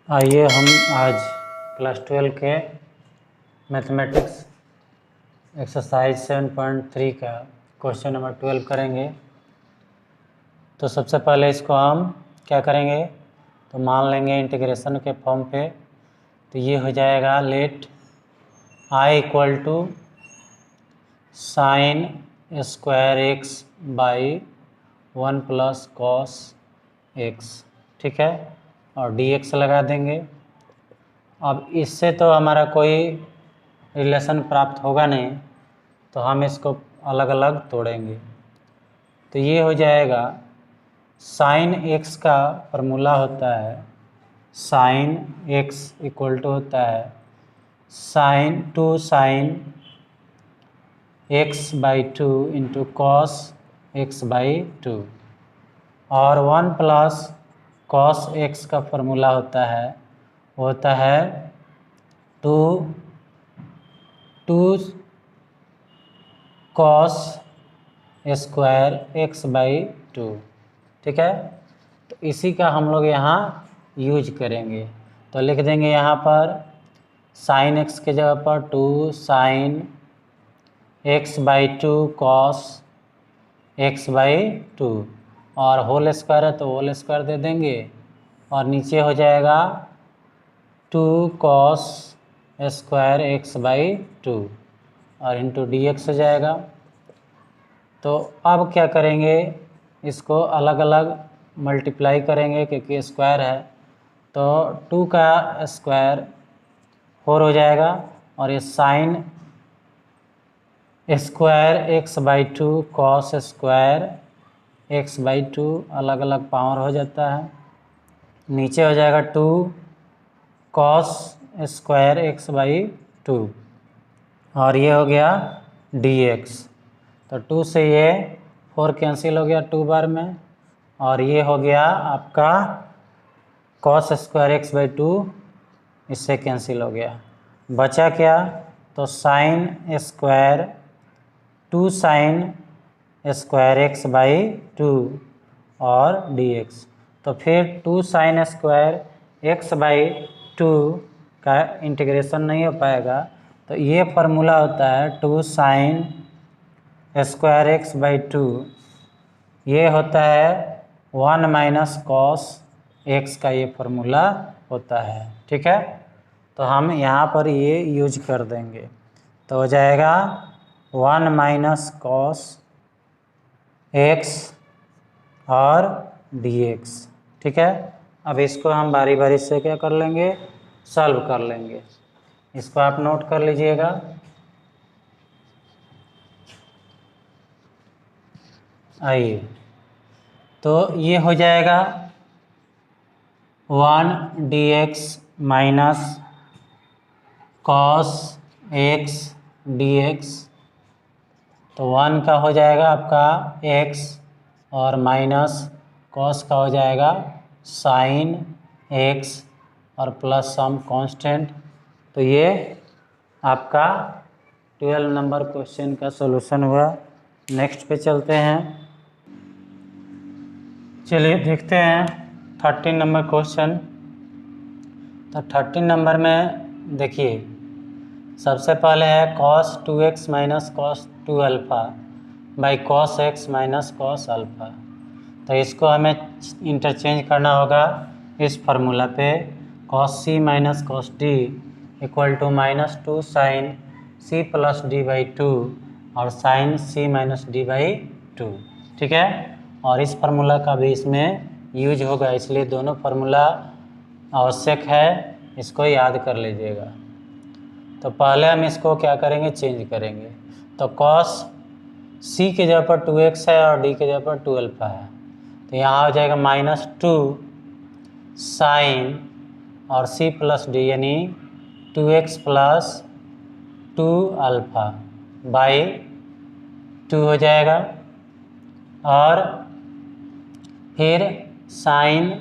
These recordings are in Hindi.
आइए हम आज क्लास 12 के मैथमेटिक्स एक्सरसाइज 7.3 का क्वेश्चन नंबर 12 करेंगे। तो सबसे पहले इसको हम क्या करेंगे, तो मान लेंगे इंटीग्रेशन के फॉर्म पे। तो ये हो जाएगा let I equal to sine square x by 1 plus cos x, ठीक है, और डी एक्स लगा देंगे। अब इससे तो हमारा कोई रिलेशन प्राप्त होगा नहीं, तो हम इसको अलग अलग तोड़ेंगे। तो ये हो जाएगा साइन एक्स का फॉर्मूला होता है साइन एक्स इक्वल टू होता है sine x by 2 into cos x by 2, और 1 प्लस कॉस एक्स का फॉर्मूला होता है two cos square x by 2, ठीक है। तो इसी का हम लोग यहाँ यूज करेंगे। तो लिख देंगे यहाँ पर साइन एक्स के जगह पर 2 sign x by 2 cos x by 2, और होल स्क्वायर है तो होल स्क्वायर दे देंगे, और नीचे हो जाएगा 2 कॉस स्क्वायर एक्स बाई 2 और इंटू डी एक्स हो जाएगा। तो अब क्या करेंगे, इसको अलग अलग मल्टीप्लाई करेंगे क्योंकि स्क्वायर है। तो 2 का स्क्वायर 4 हो जाएगा, और ये sign square x by 2 cos square x by 2 अलग अलग पावर हो जाता है। नीचे हो जाएगा 2 कॉस स्क्वायर एक्स बाई 2, और ये हो गया डी एक्स। तो 2 से ये 4 कैंसिल हो गया 2 बार में, और ये हो गया आपका कॉस स्क्वायर एक्स बाई 2 इससे कैंसिल हो गया। बचा क्या, तो sine square 2 sign square x by 2 और डी एक्स। तो फिर 2 साइन स्क्वायर एक्स बाई 2 का इंटीग्रेशन नहीं हो पाएगा, तो ये फार्मूला होता है 2 साइन स्क्वायर एक्स बाई 2, ये होता है 1 माइनस कॉस एक्स का ये फार्मूला होता है, ठीक है। तो हम यहाँ पर ये यूज कर देंगे, तो हो जाएगा 1 माइनस कॉस एक्स और डी एक्स, ठीक है। अब इसको हम बारी बारी से क्या कर लेंगे, सॉल्व कर लेंगे। इसको आप नोट कर लीजिएगा। आइए, तो ये हो जाएगा 1 D x minus cos x D x. तो 1 का हो जाएगा आपका x, और माइनस कॉस का हो जाएगा साइन x, और प्लस सम कांस्टेंट। तो ये आपका 12 नंबर क्वेश्चन का सॉल्यूशन हुआ। नेक्स्ट पे चलते हैं। चलिए देखते हैं 13 नंबर क्वेश्चन। तो 13 नंबर में देखिए, सबसे पहले है cos 2x minus cos 2 alpha by cos x minus cos alpha. तो इसको हमें इंटरचेंज करना होगा इस फार्मूला पे, cos c minus cos d equal to minus 2 sine c plus d by 2 और sine c minus d by 2, ठीक है। और इस फार्मूला का भी इसमें यूज होगा, इसलिए दोनों फार्मूला आवश्यक है, इसको याद कर लीजिएगा। तो पहले हम इसको क्या करेंगे, चेंज करेंगे। तो कॉस सी के जगह पर 2x है और डी के जगह पर 2 अल्फ़ा है, तो यहाँ हो जाएगा माइनस 2 साइन और सी प्लस डी यानी 2x प्लस 2 अल्फ़ा बाई 2 हो जाएगा, और फिर साइन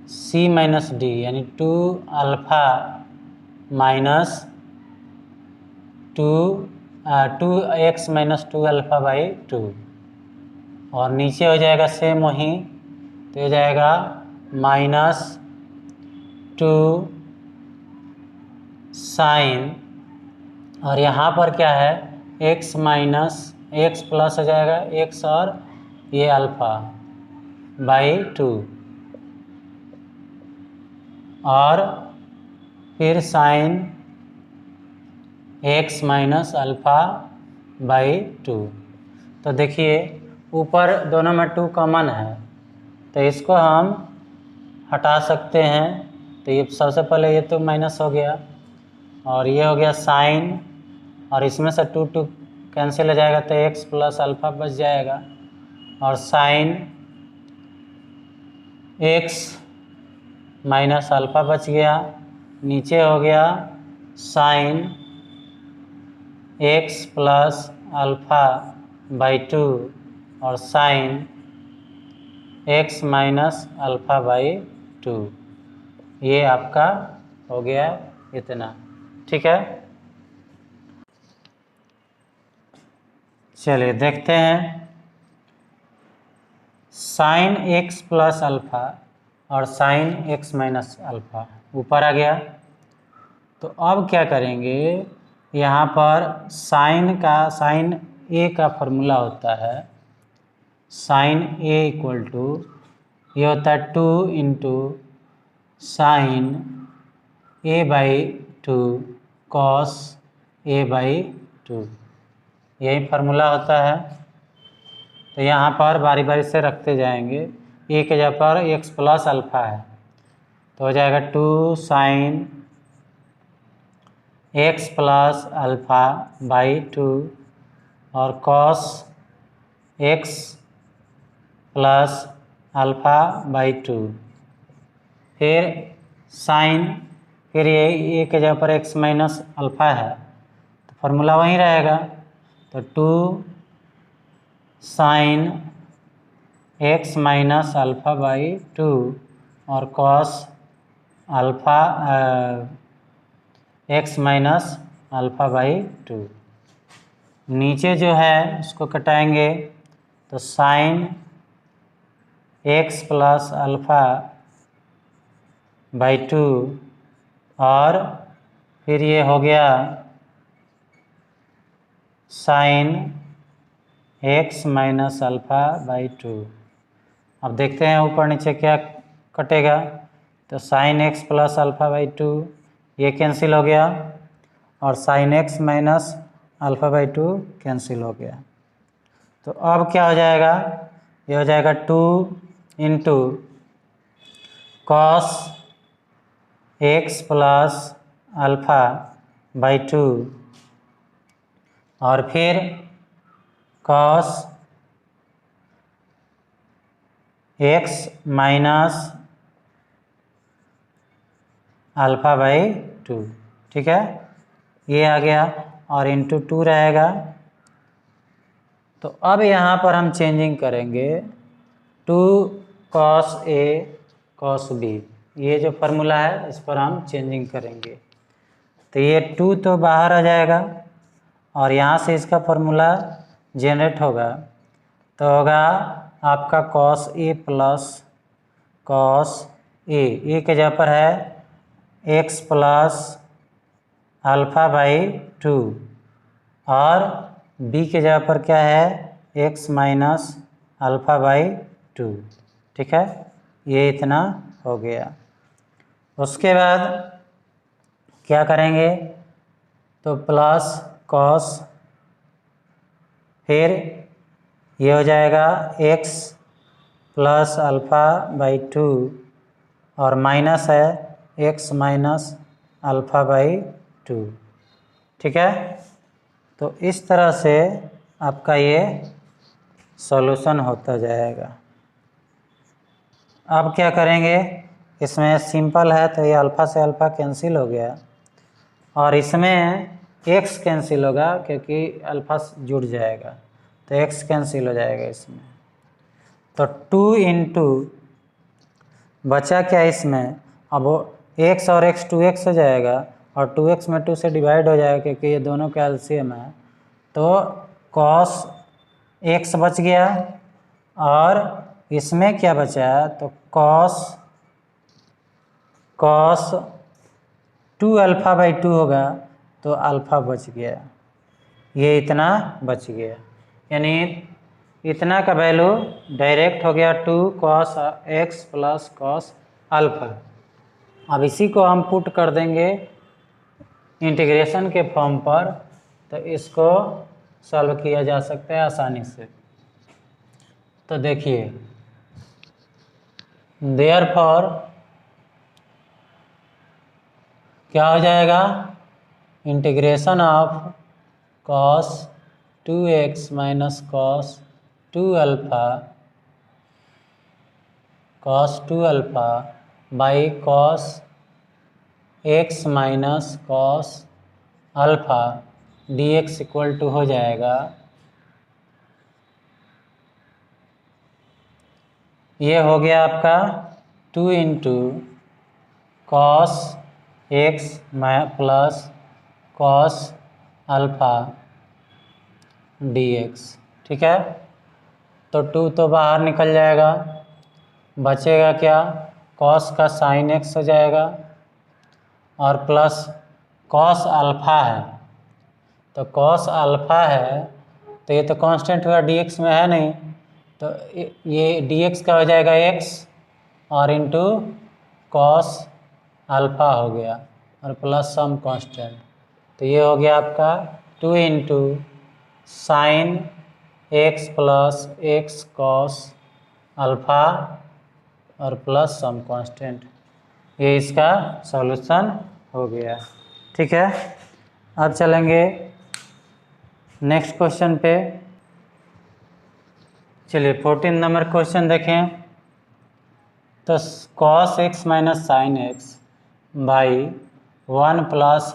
सी माइनस डी यानी 2 alpha minus 2x minus 2 alpha by 2, और नीचे हो जाएगा सेम वहीं, तो हो जाएगा माइनस टू साइन, और यहाँ पर क्या है x माइनस एक्स प्लस हो जाएगा x और ये अल्फा बाई 2, और फिर sine x minus alpha by 2। तो देखिए ऊपर दोनों में 2 कॉमन है, तो इसको हम हटा सकते हैं। तो ये सबसे पहले ये तो माइनस हो गया, और ये हो गया साइन, और इसमें से 2 2 कैंसिल हो जाएगा, तो x प्लस अल्फा बच जाएगा, और साइन x माइनस अल्फा बच गया। नीचे हो गया sine x plus alpha by 2 और sine x minus alpha by 2। ये आपका हो गया इतना, ठीक है। चलिए देखते हैं, साइन x प्लस अल्फा और साइन x माइनस अल्फा ऊपर आ गया। तो अब क्या करेंगे, यहाँ पर साइन a का फॉर्मूला होता है साइन a इक्वल टू, ये होता है 2 into sine a by 2 cos a by 2, यही फार्मूला होता है। तो यहाँ पर बारी बारी से रखते जाएंगे। a के जगह पर x प्लस अल्फा है, तो हो जाएगा 2 sine x plus alpha by 2 और cos x plus alpha by 2, फिर साइन, फिर ये a के जगह पर x माइनस अल्फा है, तो फार्मूला वहीं रहेगा। तो 2 sine x minus alpha by 2 और cos alpha x minus alpha by 2। नीचे जो है उसको कटाएंगे, तो sine x plus alpha by 2 और फिर ये हो गया sine x minus alpha by 2। अब देखते हैं ऊपर नीचे क्या कटेगा। तो sine x plus alpha by 2 ये कैंसिल हो गया, और sine x minus alpha by 2 cancel हो गया। तो अब क्या हो जाएगा, ये हो जाएगा 2 into cos x plus alpha by 2 और फिर cos x minus alpha by 2, ठीक है। ये आ गया और इंटू 2 रहेगा। तो अब यहाँ पर हम चेंजिंग करेंगे 2 कॉस a कॉस b, ये जो फार्मूला है इस पर हम चेंजिंग करेंगे। तो ये 2 तो बाहर आ जाएगा, और यहाँ से इसका फार्मूला जनरेट होगा, तो होगा आपका cos a plus cos a के जगह पर है x प्लस अल्फा बाई 2 और b के जगह पर क्या है x माइनस अल्फा बाई 2, ठीक है। ये इतना हो गया। उसके बाद क्या करेंगे, तो प्लस कॉस, फिर ये हो जाएगा x प्लस अल्फा बाई 2 और माइनस है x माइनस अल्फा बाई 2, ठीक है। तो इस तरह से आपका ये सॉल्यूशन होता जाएगा। अब क्या करेंगे, इसमें सिंपल है तो ये अल्फ़ा से अल्फ़ा कैंसिल हो गया, और इसमें x कैंसिल होगा क्योंकि अल्फ़ा जुड़ जाएगा, तो x कैंसिल हो जाएगा इसमें। तो 2 इंटू बचा क्या इसमें, अब x और x 2x हो जाएगा, और 2x में 2 से डिवाइड हो जाएगा क्योंकि ये दोनों का एलसीएम है। तो cos x बच गया, और इसमें क्या बचा, तो cos कॉस 2 अल्फ़ा बाई 2 होगा तो अल्फ़ा बच गया, ये इतना बच गया, यानी इतना का वैल्यू डायरेक्ट हो गया 2 cos x plus cos alpha. अब इसी को हम पुट कर देंगे इंटीग्रेशन के फॉर्म पर, तो इसको सॉल्व किया जा सकता है आसानी से। तो देखिए, देयरफॉर क्या हो जाएगा, integration of cos 2x minus cos 2 alpha by cos x minus cos alpha dx equal to हो जाएगा, ये हो गया आपका 2 into cos x plus cos alpha dx, ठीक है। तो 2 तो बाहर निकल जाएगा, बचेगा क्या, कॉस का साइन एक्स हो जाएगा और प्लस कॉस अल्फ़ा है, तो कॉस अल्फ़ा है तो ये तो कांस्टेंट हुआ, dx में है नहीं, तो ये dx का हो जाएगा x और इंटू कॉस अल्फ़ा हो गया और प्लस सम कांस्टेंट, तो ये हो गया आपका 2 into sine x plus x cos alpha और प्लस सम कांस्टेंट, ये इसका सॉल्यूशन हो गया, ठीक है। अब चलेंगे नेक्स्ट क्वेश्चन पे। चलिए 14 नंबर क्वेश्चन देखें। तो cos x minus sine x by 1 plus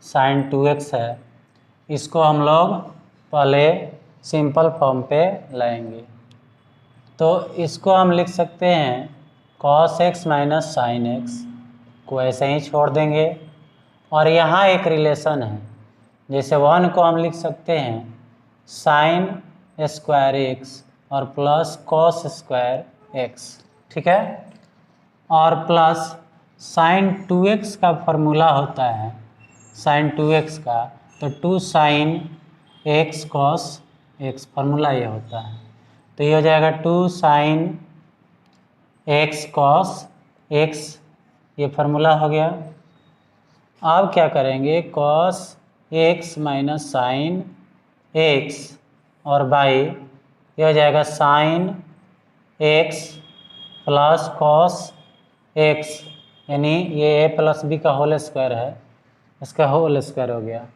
sine 2x है, इसको हम लोग पहले सिंपल फॉर्म पे लाएंगे। तो इसको हम लिख सकते हैं cos x minus sine x को ऐसे ही छोड़ देंगे, और यहाँ एक रिलेशन है, जैसे 1 को हम लिख सकते हैं साइन स्क्वायर एक्स और प्लस कॉस स्क्वायर एक्स, ठीक है, और प्लस साइन 2x का फॉर्मूला होता है साइन 2x का, तो 2 sine x cos x formula ये होता है, तो ये हो जाएगा 2 साइन एक्स कॉस एक्स, ये फार्मूला हो गया। अब क्या करेंगे, cos x minus sine x और बाई ये हो जाएगा sign x plus cos x, यानी ये ए प्लस बी का होल स्क्वायर है, इसका होल स्क्वायर हो गया।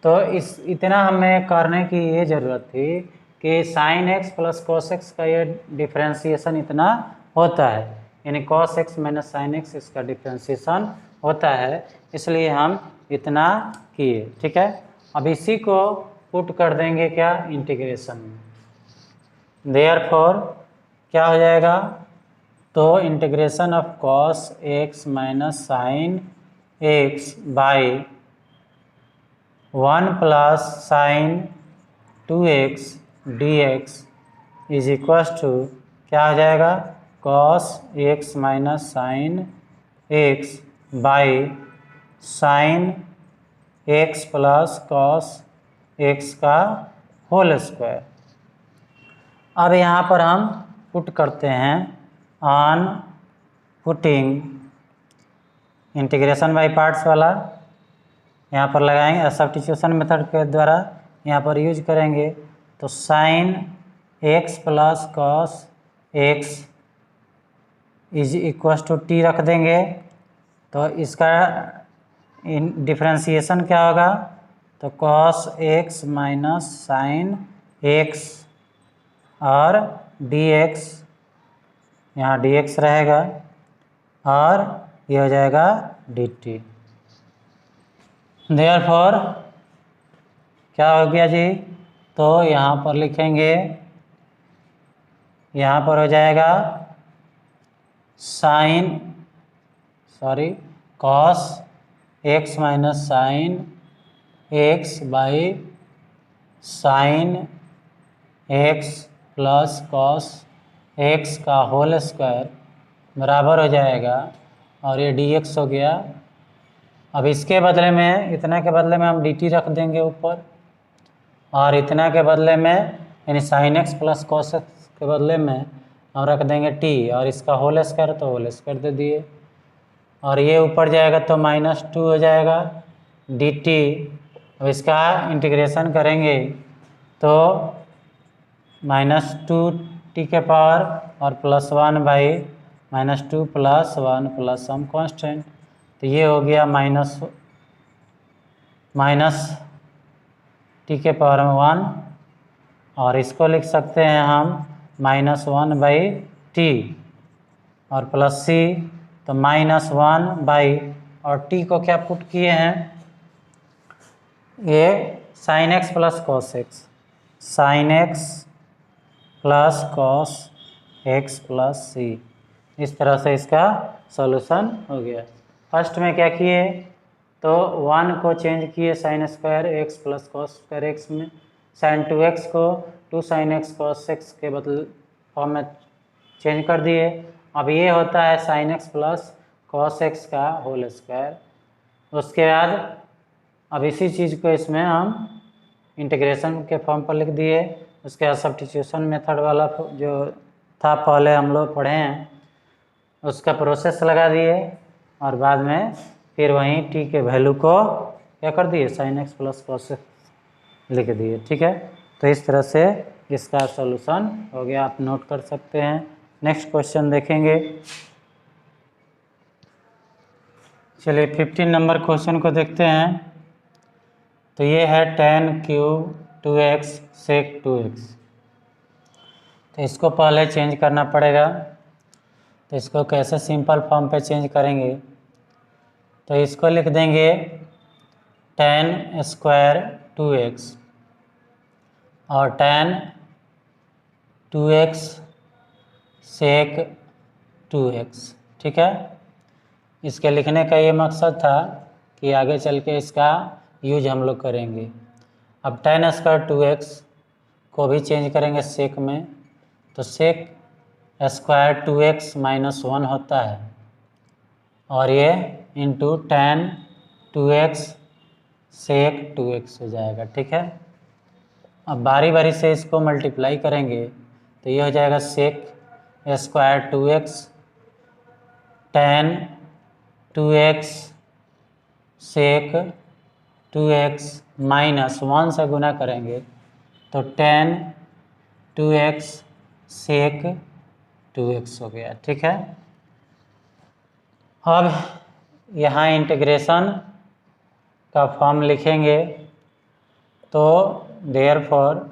तो इतना हमें करने की ये ज़रूरत थी कि sign x plus cos x का ये डिफ्रेंशिएशन इतना होता है, यानी cos x minus sine x इसका डिफ्रेंशिएशन होता है, इसलिए हम इतना किए, ठीक है। अब इसी को पुट कर देंगे क्या, इंटीग्रेशन में। देयरफॉर क्या हो जाएगा, तो integration of cos x minus sine x by 1 plus sine 2x dx is equal to क्या हो जाएगा, cos x minus sine x by sine x plus cos x का होल स्क्वायर। अब यहाँ पर हम पुट करते हैं on putting integration by parts वाला, यहाँ पर लगाएंगे सब्स्टिट्यूशन मेथड के द्वारा यहाँ पर यूज करेंगे, तो sine x plus cos x is equal to t रख देंगे, तो इसका डिफ्रेंशिएशन क्या होगा, तो cos x minus sine x और dx, यहाँ dx रहेगा और ये हो जाएगा dt। देयरफॉर क्या हो गया जी, तो यहाँ पर लिखेंगे, यहाँ पर हो जाएगा cos x minus sine x by sine x plus cos x का होल स्क्वायर बराबर हो जाएगा और ये dx हो गया। अब इसके बदले में, इतना के बदले में हम dt रख देंगे ऊपर, और इतना के बदले में यानी sin x plus cos x के बदले में हम रख देंगे t, और इसका होल स्क्वायर तो होल स्क्वायर दे दिए, और ये ऊपर जाएगा तो -2 हो जाएगा dt। अब इसका इंटीग्रेशन करेंगे तो -2t के पावर और +1 बाई -2 + 1 प्लस सम कांस्टेंट, तो ये हो गया माइनस t के पावर में 1, और इसको लिख सकते हैं हम -1 बाई t और प्लस c, तो -1 बाई, और t को क्या पुट किए हैं, ये sin x plus cos x, sin x plus cos x plus c, इस तरह से इसका सॉल्यूशन हो गया। फर्स्ट में क्या किए, तो 1 को चेंज किए sin square x plus cos square x में, sin 2x को 2 sin x cos x के बदले फॉर्म में चेंज कर दिए। अब ये होता है sin x plus cos x का होल स्क्वायर। उसके बाद अब इसी चीज़ को इसमें हम इंटीग्रेशन के फॉर्म पर लिख दिए। उसके बाद सब्स्टिट्यूशन मेथड वाला जो था पहले हम लोग पढ़े हैं, उसका प्रोसेस लगा दिए, और बाद में फिर वहीं t के वैल्यू को क्या कर दिए, sin x plus cos x लिख दिए। ठीक है, तो इस तरह से इसका सॉल्यूशन हो गया, आप नोट कर सकते हैं। नेक्स्ट क्वेश्चन देखेंगे। चलिए 15 नंबर क्वेश्चन को देखते हैं। तो ये है tan cube 2x sec 2x। तो इसको पहले चेंज करना पड़ेगा, तो इसको कैसे सिंपल फॉर्म पे चेंज करेंगे, तो इसको लिख देंगे tan स्क्वायर 2x और tan 2x sec 2x। ठीक है, इसके लिखने का ये मकसद था कि आगे चल के इसका यूज हम लोग करेंगे। अब tan स्क्वायर 2x को भी चेंज करेंगे सेक में, तो सेक स्क्वायर 2x माइनस 1 होता है, और ये into tan 2x sec 2x हो जाएगा। ठीक है, अब बारी बारी से इसको मल्टीप्लाई करेंगे, तो ये हो जाएगा sec square 2x tan 2x sec 2x minus 1 से गुना करेंगे, तो tan 2x सेक 2x हो गया। ठीक है, अब यहाँ इंटीग्रेशन का फॉर्म लिखेंगे, तो therefore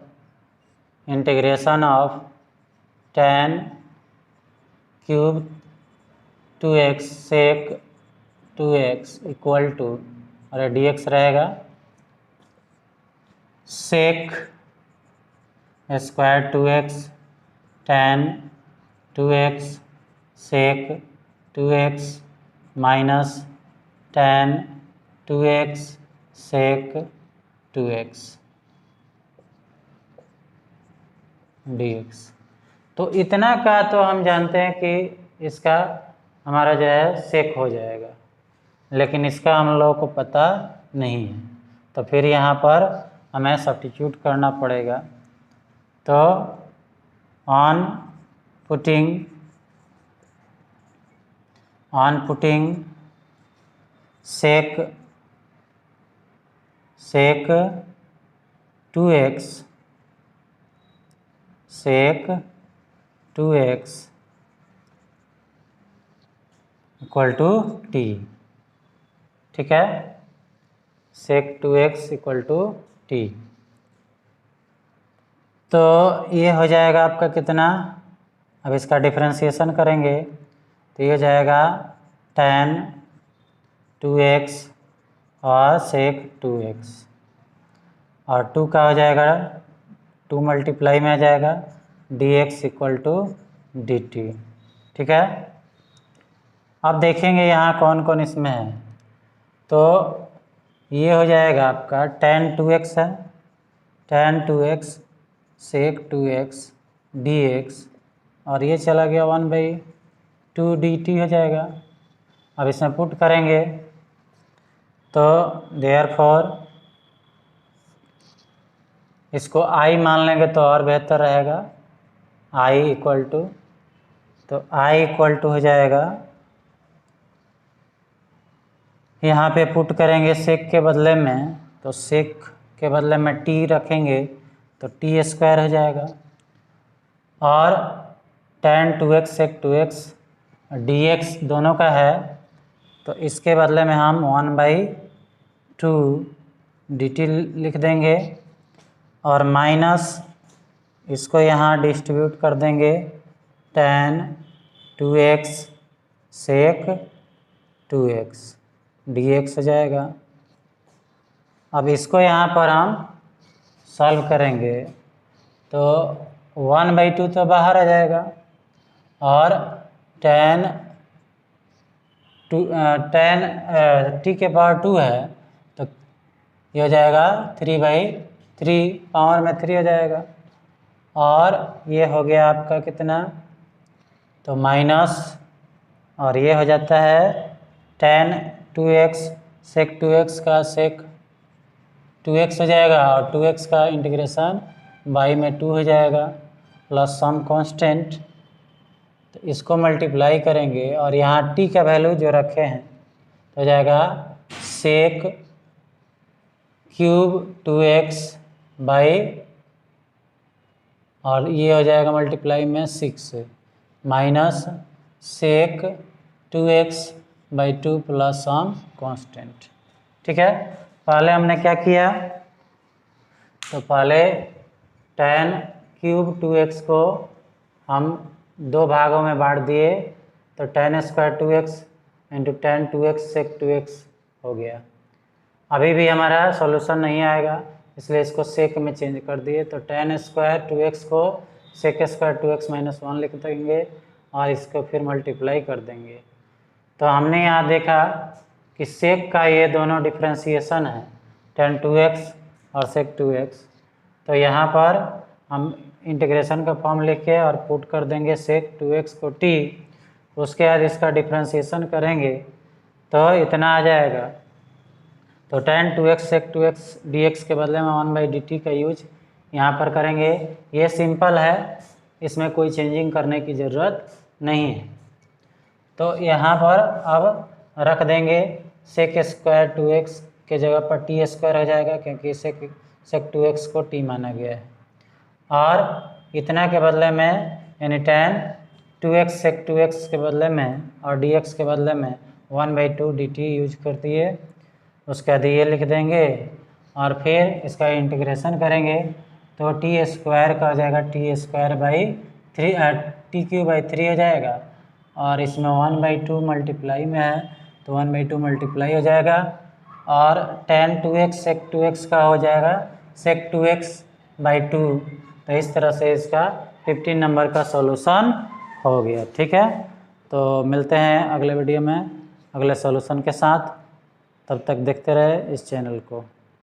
integration of tan cube 2x sec 2x equal to, और dx रहेगा sec square 2x tan 2x sec 2x minus tan 2x sec 2x dx। तो इतना का तो हम जानते हैं कि इसका हमारा जो है सेक हो जाएगा, लेकिन इसका हम लोगों को पता नहीं है, तो फिर यहाँ पर हमें सब्स्टिट्यूट करना पड़ेगा। तो on putting sec 2x sec 2x equal to t। ठीक है, सेक 2x इक्वल टू t, तो ये हो जाएगा आपका कितना, अब इसका डिफरेंशिएशन करेंगे, तो ये हो जाएगा tan 2x और सेक 2x, और 2 का हो जाएगा 2 मल्टीप्लाई में आ जाएगा dx इक्वल टू dt। ठीक है, अब देखेंगे यहाँ कौन कौन इसमें है, तो ये हो जाएगा आपका tan 2x है, tan 2x sec 2x dx, और ये चला गया 1/2 dt हो जाएगा। अब इसमें पुट करेंगे तो देयरफॉर इसको i मान लेंगे तो और बेहतर रहेगा। i इक्वल टू, तो i इक्वल टू हो जाएगा, यहाँ पे पुट करेंगे सेक के बदले में, तो सेक के बदले में t रखेंगे तो t स्क्वायर हो जाएगा। और tan 2x sec 2x dx दोनों का है, तो इसके बदले में हम 1/2 dt लिख देंगे और माइनस इसको यहाँ डिस्ट्रीब्यूट कर देंगे tan 2x sec 2x dx हो जाएगा। अब इसको यहाँ पर हम सॉल्व करेंगे तो 1/2 तो बाहर आ जाएगा और tan t के पावर 2 है तो ये हो जाएगा 3/3, पावर में 3 हो जाएगा। और ये हो गया आपका कितना, तो माइनस, और ये हो जाता है tan 2x सेक 2x का सेक 2x हो जाएगा और 2x का इंटीग्रेशन y में 2 हो जाएगा प्लस सम कांस्टेंट, तो इसको मल्टीप्लाई करेंगे और यहाँ t का वैल्यू जो रखे हैं तो हो जाएगा सेक क्यूब 2x बाई, और ये हो जाएगा मल्टीप्लाई में 6 minus sec 2x/2 plus some constant. ठीक है, पहले हमने क्या किया, तो पहले tan क्यूब 2x को हम 2 भागों में बांट दिए, तो tan square 2x into tan 2x sec 2x हो गया। अभी भी हमारा सॉल्यूशन नहीं आएगा, इसलिए इसको सेक में चेंज कर दिए, तो tan स्क्वायर 2x को सेक स्क्वायर 2x माइनस 1 लिख देंगे और इसको फिर मल्टीप्लाई कर देंगे। तो हमने यहाँ देखा कि सेक का ये दोनों डिफ्रेंसिएशन है tan 2x और सेक 2x, तो यहाँ पर हम इंटीग्रेशन का फॉर्म लिख के और पुट कर देंगे सेक 2x को t, उसके बाद इसका डिफ्रेंसिएशन करेंगे तो इतना आ जाएगा। तो tan 2x sec 2x dx के बदले में 1/dt का यूज यहाँ पर करेंगे। ये सिंपल है, इसमें कोई चेंजिंग करने की ज़रूरत नहीं है। तो यहाँ पर अब रख देंगे सेक स्क्वायर 2x के जगह पर t स्क्वायर हो जाएगा, क्योंकि सेक 2x को t माना गया है। और इतना के बदले में यानी tan 2x सेक 2x के बदले में और dx के बदले में 1/2 dt यूज कर दिए, उसके बाद ये लिख देंगे और फिर इसका इंटीग्रेशन करेंगे तो टी स्क्वायर का हो जाएगा T square by 3 T Q by 3 हो जाएगा, और इसमें 1/2 मल्टीप्लाई में है तो 1/2 मल्टीप्लाई हो जाएगा, और tan 2x सेक 2x का हो जाएगा सेक 2x/2। तो इस तरह से इसका 15 नंबर का सॉल्यूशन हो गया। ठीक है, तो मिलते हैं अगले वीडियो में अगले सॉल्यूशन के साथ, तब तक देखते रहे इस चैनल को।